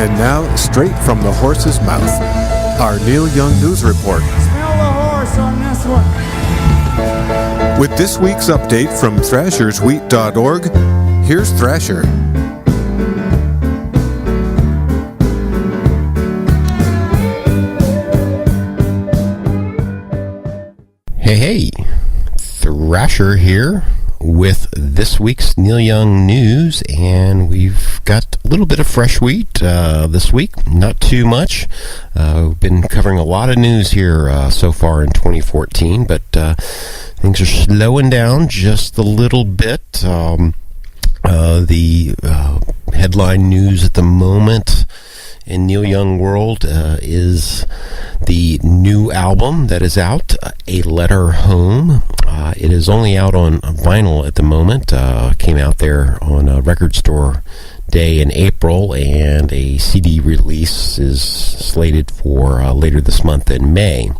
And now, straight from the horse's mouth, our Neil Young News Report. Smell the horse on this one. With this week's update from thrasherswheat.org, here's Thrasher. Hey, Thrasher here with this week's Neil Young news, and we've got a little bit of fresh wheat this week, not too much. We've been covering a lot of news here so far in 2014, but things are slowing down just a little bit. The headline news at the moment in Neil Young world is the new album that is out, A Letter Home. It is only out on vinyl at the moment. Came out there on a record store day in April, and a CD release is slated for later this month in May.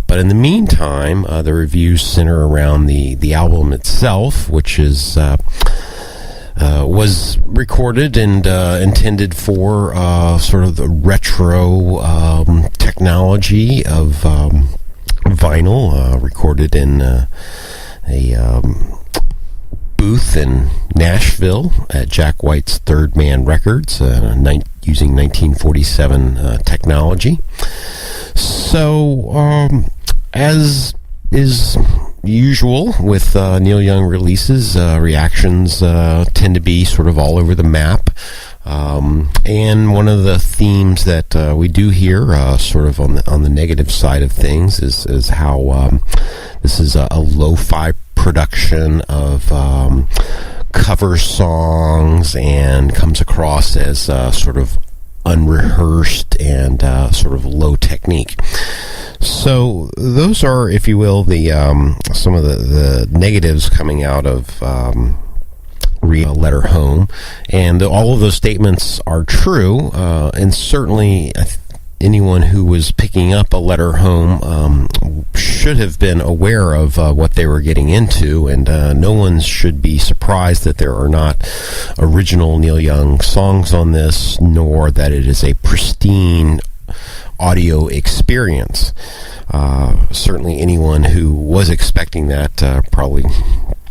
But in the meantime, the reviews center around the album itself, which is was recorded and intended for sort of the retro technology of vinyl, recorded in a booth in Nashville at Jack White's Third Man Records, using 1947 technology. So, as is usual with Neil Young releases, reactions tend to be sort of all over the map. And one of the themes that we do hear, sort of on the negative side of things, is how this is a lo-fi production of cover songs and comes across as sort of unrehearsed and sort of low technique. So those are, if you will, the some of the negatives coming out of Letter Home, and all of those statements are true, and certainly anyone who was picking up A Letter Home should have been aware of what they were getting into, and no one should be surprised that there are not original Neil Young songs on this, nor that it is a pristine audio experience. Certainly anyone who was expecting that probably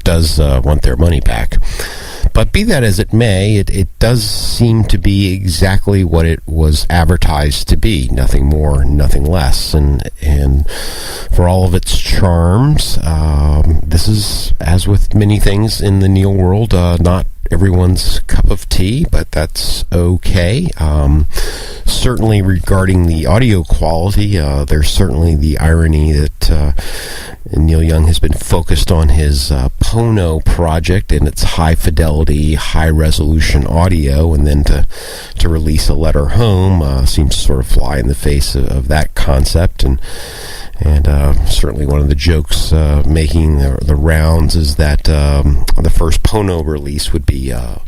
does want their money back. But be that as it may, it does seem to be exactly what it was advertised to be, nothing more, nothing less. And for all of its charms, this is, as with many things in the Neil world, not everyone's cup of tea, but that's okay. Certainly regarding the audio quality, there's certainly the irony that Neil Young has been focused on his Pono project and its high fidelity, high resolution audio, and then to release A Letter Home seems to sort of fly in the face of that concept. And certainly one of the jokes making the rounds is that the first Pono release would be A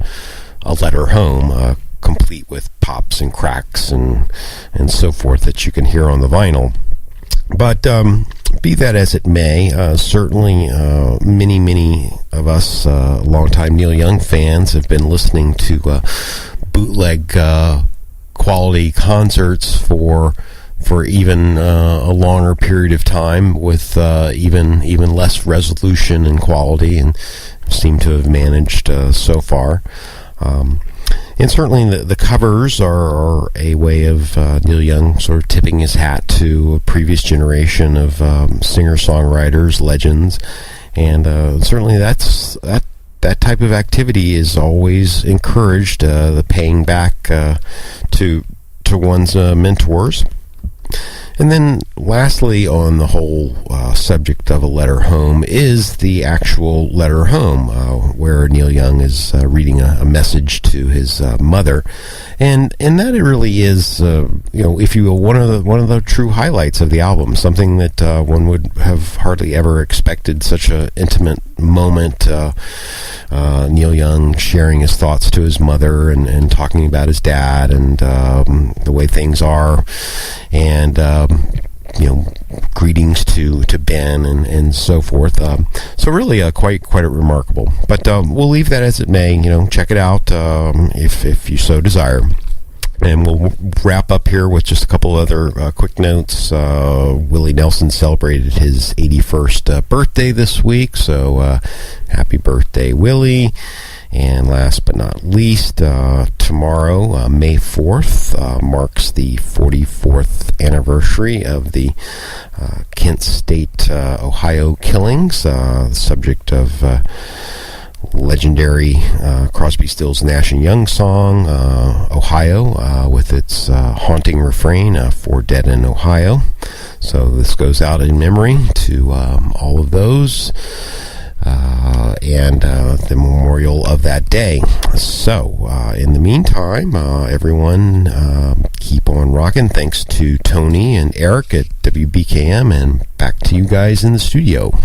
Letter Home, complete with pops and cracks and so forth that you can hear on the vinyl. But be that as it may, certainly many of us longtime Neil Young fans have been listening to bootleg quality concerts for even a longer period of time, with even less resolution and quality, and seem to have managed so far. And certainly the covers are a way of Neil Young sort of tipping his hat to a previous generation of singer-songwriters, legends, and certainly that type of activity is always encouraged, the paying back to one's mentors. And then lastly, on the whole subject of A Letter Home, is the actual letter home, where Neil Young is reading a message to his mother, and that it really is, if you will, one of the true highlights of the album. Something that one would have hardly ever expected, such an intimate moment. Neil Young sharing his thoughts to his mother and talking about his dad and the way things are, and greetings to Ben and so forth. So really quite remarkable. But we'll leave that as it may. Check it out if you so desire. And we'll wrap up here with just a couple other quick notes. Willie Nelson celebrated his 81st birthday this week, so happy birthday, Willie. And last but not least, tomorrow, May 4th, marks the 44th anniversary of the Kent State, Ohio killings, the subject of legendary Crosby, Stills, Nash & Young song, Ohio, with its haunting refrain, 4 Dead in Ohio. So this goes out in memory to all of those and the memorial of that day. So in the meantime, everyone keep on rocking. Thanks to Tony and Eric at WBKM, and back to you guys in the studio.